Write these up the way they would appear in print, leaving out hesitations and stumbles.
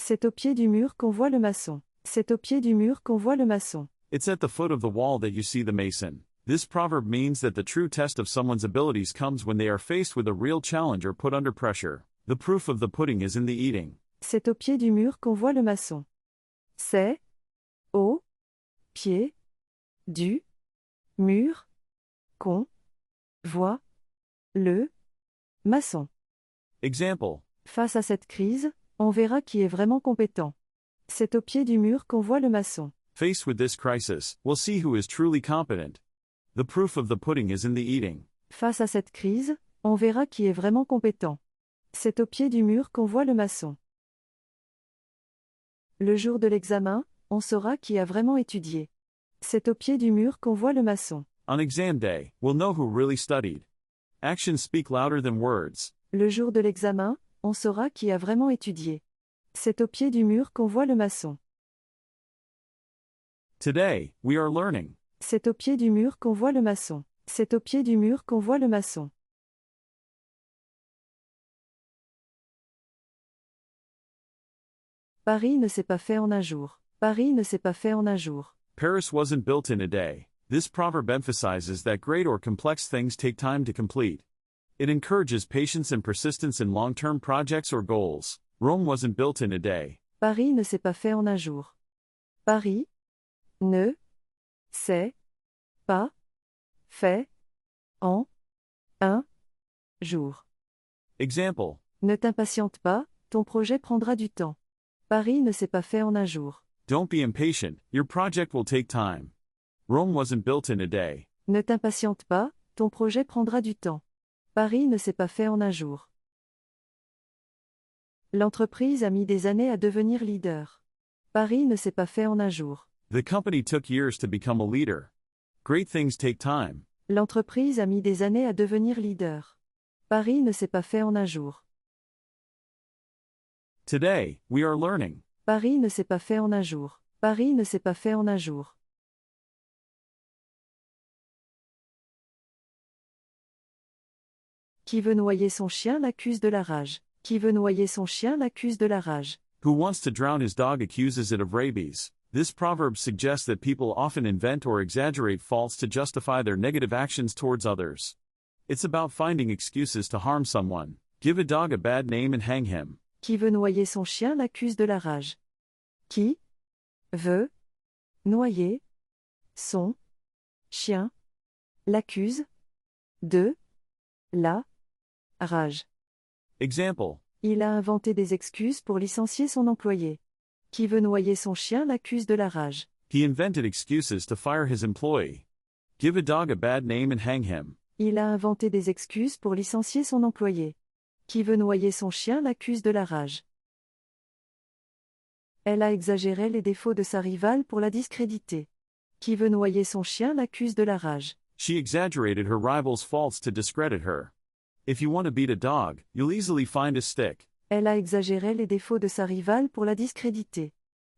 C'est au pied du mur qu'on voit le maçon. C'est au pied du mur qu'on voit le maçon. It's at the foot of the wall that you see the mason. This proverb means that the true test of someone's abilities comes when they are faced with a real challenge or put under pressure. The proof of the pudding is in the eating. C'est au pied du mur qu'on voit le maçon. C'est au pied du mur qu'on voit le maçon. Example. Face à cette crise, on verra qui est vraiment compétent. C'est au pied du mur qu'on voit le maçon. Faced with this crisis, we'll see who is truly competent. The proof of the pudding is in the eating. Face à cette crise, on verra qui est vraiment compétent. C'est au pied du mur qu'on voit le maçon. Le jour de l'examen, on saura qui a vraiment étudié. C'est au pied du mur qu'on voit le maçon. On exam day, we'll know who really studied. Actions speak louder than words. Le jour de l'examen, on saura qui a vraiment étudié. C'est au pied du mur qu'on voit le maçon. Today, we are learning. C'est au pied du mur qu'on voit le maçon. C'est au pied du mur qu'on voit le maçon. Paris ne s'est pas fait en un jour. Paris ne s'est pas fait en un jour. Paris wasn't built in a day. This proverb emphasizes that great or complex things take time to complete. It encourages patience and persistence in long-term projects or goals. Rome wasn't built in a day. Paris ne s'est pas fait en un jour. Paris ne s'est pas fait en un jour. Example. Ne t'impatiente pas, ton projet prendra du temps. Paris ne s'est pas fait en un jour. Don't be impatient, your project will take time. Rome wasn't built in a day. Ne t'impatiente pas, ton projet prendra du temps. Paris ne s'est pas fait en un jour. L'entreprise a mis des années à devenir leader. Paris ne s'est pas fait en un jour. The company took years to become a leader. Great things take time. L'entreprise a mis des années à devenir leader. Paris ne s'est pas fait en un jour. Today, we are learning. Paris ne s'est pas fait en un jour. Paris ne s'est pas fait en un jour. Qui veut noyer son chien l'accuse de la rage. Qui veut noyer son chien l'accuse de la rage. Who wants to drown his dog accuses it of rabies. This proverb suggests that people often invent or exaggerate faults to justify their negative actions towards others. It's about finding excuses to harm someone. Give a dog a bad name and hang him. Qui veut noyer son chien l'accuse de la rage. Qui veut noyer son chien l'accuse de la rage. Example. Il a inventé des excuses pour licencier son employé. Qui veut noyer son chien l'accuse de la rage. He invented excuses to fire his employee. Give a dog a bad name and hang him. Il a inventé des excuses pour licencier son employé. Qui veut noyer son chien l'accuse de la rage. Elle a exagéré les défauts de sa rivale pour la discréditer. Qui veut noyer son chien l'accuse de la rage. She exaggerated her rival's faults to discredit her. If you want to beat a dog, you'll easily find a stick. Elle a exagéré les défauts de sa rivale pour la discréditer.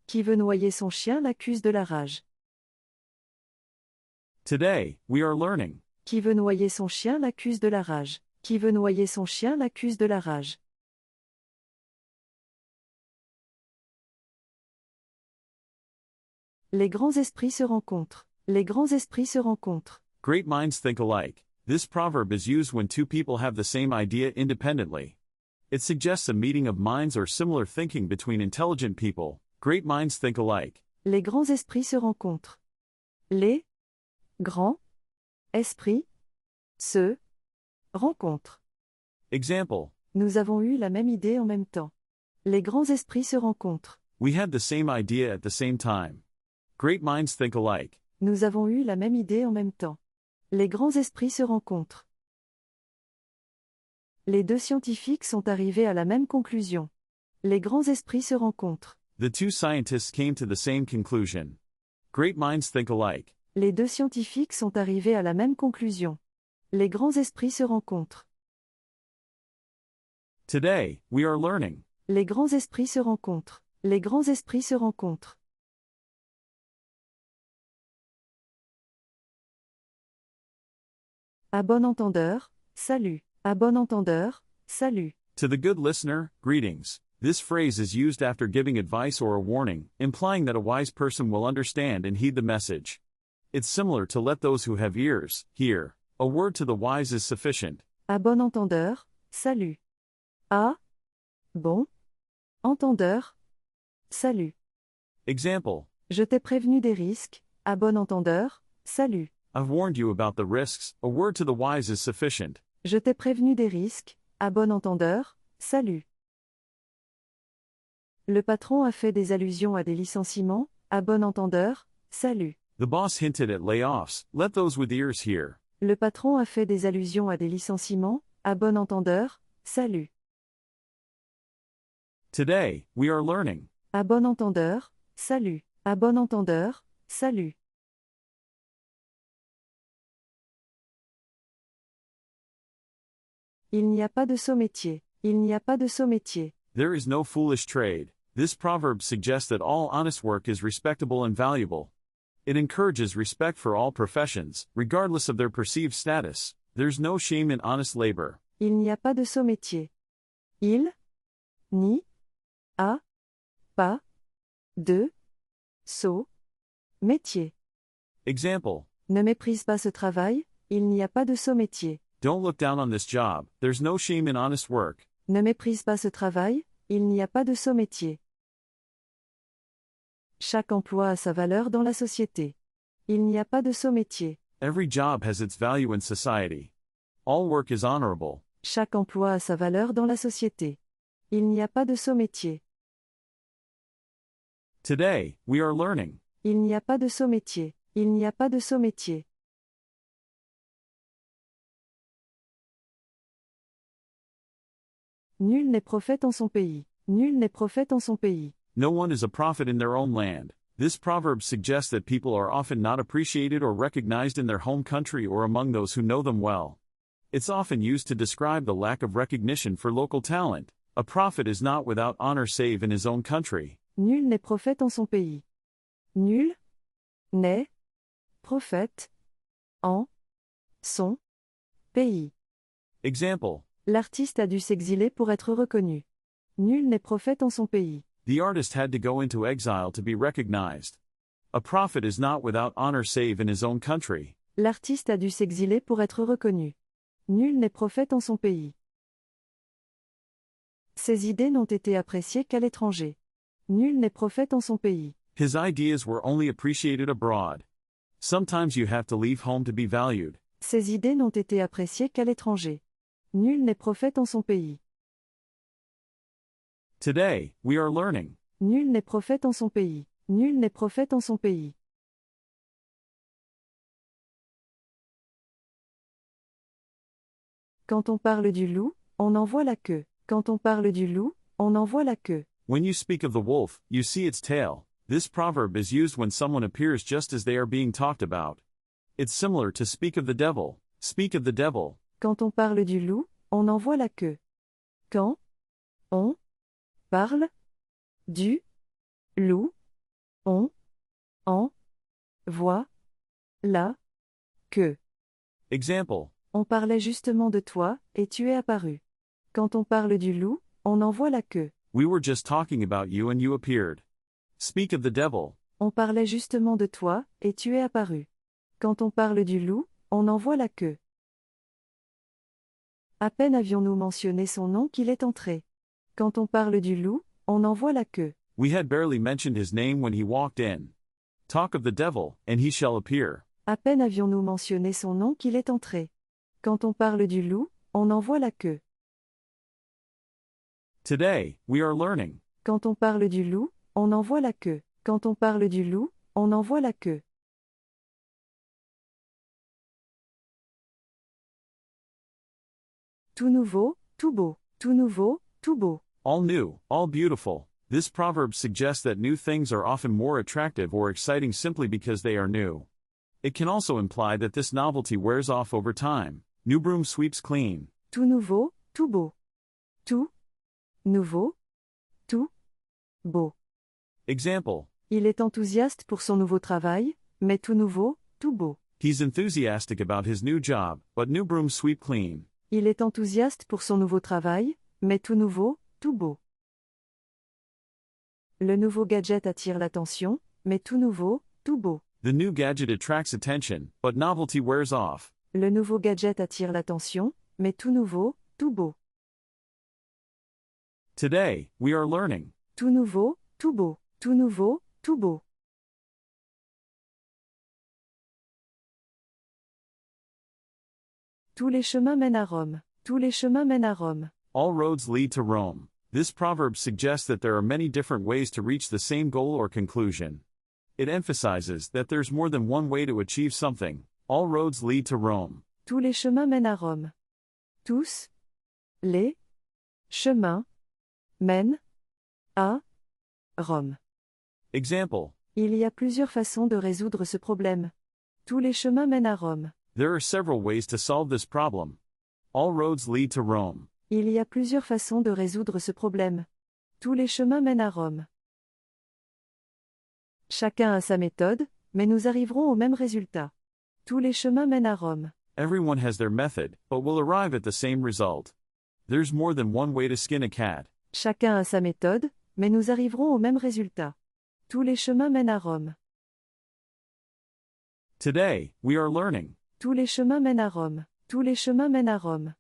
Qui veut noyer son chien l'accuse de la rage. Today, we are learning. Qui veut noyer son chien l'accuse de la rage. Qui veut noyer son chien l'accuse de la rage. Les grands esprits se rencontrent. Les grands esprits se rencontrent. Great minds think alike. This proverb is used when two people have the same idea independently. It suggests a meeting of minds or similar thinking between intelligent people. Great minds think alike. Les grands esprits se rencontrent. Les grands esprits se rencontrent. Example. Nous avons eu la même idée en même temps. Les grands esprits se rencontrent. We had the same idea at the same time. Great minds think alike. Nous avons eu la même idée en même temps. Les grands esprits se rencontrent. Les deux scientifiques sont arrivés à la même conclusion. Les grands esprits se rencontrent. The two scientists came to the same conclusion. Great minds think alike. Les deux scientifiques sont arrivés à la même conclusion. Les grands esprits se rencontrent. Today, we are learning. Les grands esprits se rencontrent. Les grands esprits se rencontrent. À bon entendeur, salut. À bon entendeur, salut. To the good listener, greetings. This phrase is used after giving advice or a warning, implying that a wise person will understand and heed the message. It's similar to let those who have ears hear. A word to the wise is sufficient. À bon entendeur, salut. À bon entendeur, salut. Example. Je t'ai prévenu des risques, à bon entendeur, salut. I've warned you about the risks. A word to the wise is sufficient. Je t'ai prévenu des risques, à bon entendeur, salut. Le patron a fait des allusions à des licenciements, à bon entendeur, salut. The boss hinted at layoffs. Let those with ears hear. Le patron a fait des allusions à des licenciements, à bon entendeur, salut. Today, we are learning. À bon entendeur, salut. À bon entendeur, salut. Il n'y a pas de saut-métier. Il n'y a pas de saut-métier. There is no foolish trade. This proverb suggests that all honest work is respectable and valuable. It encourages respect for all professions, regardless of their perceived status. There's no shame in honest labor. Il n'y a pas de saut-métier. Il n'y a pas de saut-métier. Example. Ne méprise pas ce travail, il n'y a pas de saut-métier. Don't look down on this job. There's no shame in honest work. Ne méprise pas ce travail, il n'y a pas de saut-métier. Chaque emploi a sa valeur dans la société. Il n'y a pas de saut-métier. Every job has its value in society. All work is honorable. Chaque emploi a sa valeur dans la société. Il n'y a pas de saut-métier. Today, we are learning. Il n'y a pas de saut-métier. Il n'y a pas de saut-métier. Nul n'est prophète en son pays. Nul n'est prophète en son pays. No one is a prophet in their own land. This proverb suggests that people are often not appreciated or recognized in their home country or among those who know them well. It's often used to describe the lack of recognition for local talent. A prophet is not without honor save in his own country. Nul n'est prophète en son pays. Nul n'est prophète en son pays. Example. L'artiste a dû s'exiler pour être reconnu. Nul n'est prophète en son pays. The artist had to go into exile to be recognized. A prophet is not without honor save in his own country. L'artiste a dû s'exiler pour être reconnu. Nul n'est prophète en son pays. Ses idées n'ont été appréciées qu'à l'étranger. Nul n'est prophète en son pays. His ideas were only appreciated abroad. Sometimes you have to leave home to be valued. Ses idées n'ont été appréciées qu'à l'étranger. Nul n'est prophète en son pays. Today, we are learning. Nul n'est prophète en son pays. Nul n'est prophète en son pays. Quand on parle du loup, on en voit la queue. Quand on parle du loup, on en voit la queue. When you speak of the wolf, you see its tail. This proverb is used when someone appears just as they are being talked about. It's similar to speak of the devil. Speak of the devil. Quand on parle du loup, on en voit la queue. Quand on parle du loup, on en voit la queue. Example. On parlait justement de toi, et tu es apparu. Quand on parle du loup, on en voit la queue. We were just talking about you and you appeared. Speak of the devil. On parlait justement de toi, et tu es apparu. Quand on parle du loup, on en voit la queue. À peine avions-nous mentionné son nom qu'il est entré. Quand on parle du loup, on en voit la queue. We had barely mentioned his name when he walked in. Talk of the devil, and he shall appear. À peine avions-nous mentionné son nom qu'il est entré. Quand on parle du loup, on en voit la queue. Today, we are learning. Quand on parle du loup, on en voit la queue. Quand on parle du loup, on en voit la queue. Tout nouveau, tout beau. Tout nouveau, tout beau. All new, all beautiful. This proverb suggests that new things are often more attractive or exciting simply because they are new. It can also imply that this novelty wears off over time. New broom sweeps clean. Tout nouveau, tout beau. Tout nouveau, tout beau. Example. Il est enthousiaste pour son nouveau travail, mais tout nouveau, tout beau. He's enthusiastic about his new job, but new brooms sweep clean. Il est enthousiaste pour son nouveau travail, mais tout nouveau, tout beau. Le nouveau gadget attire l'attention, mais tout nouveau, tout beau. The new gadget attracts attention, but novelty wears off. Le nouveau gadget attire l'attention, mais tout nouveau, tout beau. Today, we are learning. Tout nouveau, tout beau. Tout nouveau, tout beau. Tous les chemins mènent à Rome. Tous les chemins mènent à Rome. All roads lead to Rome. This proverb suggests that there are many different ways to reach the same goal or conclusion. It emphasizes that there's more than one way to achieve something. All roads lead to Rome. Tous les chemins mènent à Rome. Tous les chemins mènent à Rome. Example. Il y a plusieurs façons de résoudre ce problème. Tous les chemins mènent à Rome. There are several ways to solve this problem. All roads lead to Rome. Il y a plusieurs façons de résoudre ce problème. Tous les chemins mènent à Rome. Chacun a sa méthode, mais nous arriverons au même résultat. Tous les chemins mènent à Rome. Everyone has their method, but will arrive at the same result. There's more than one way to skin a cat. Chacun a sa méthode, mais nous arriverons au même résultat. Tous les chemins mènent à Rome. Today, we are learning. Tous les chemins mènent à Rome. Tous les chemins mènent à Rome.